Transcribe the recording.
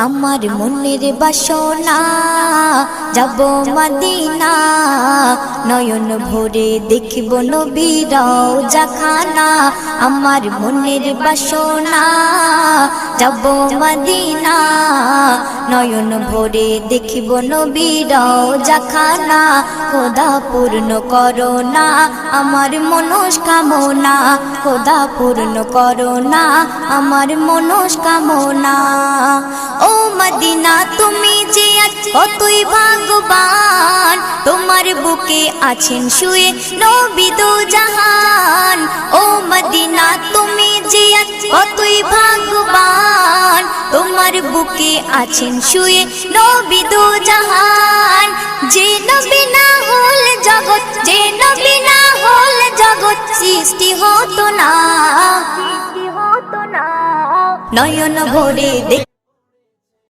আমার মনের বাসনা যাব মদিনা, নয়ন ভরে দেখিব নবীর রওজাখানা। আমার মনের বাসনা যাব মদিনা, নয়ন ভরে দেখিব নবীর রওজাখানা। খোদা পূর্ণ করো না আমার মনস্কামনা, খোদা পূর্ণ করো না আমার মনস্কামনা। ও মদিনা তুমি যে কতই ভাগ্যবান, তোমার বুকে আছেন শুয়ে নবী দো জাহান। ও মদিনা তুমি যে কতই ভাগ্যবান, তোমার বুকে আছেন শুয়ে নবী দো জাহান। যে নবী না হল জগৎ, যে নবী না হল জগৎ সৃষ্টি হতো না। নয়ন ভরে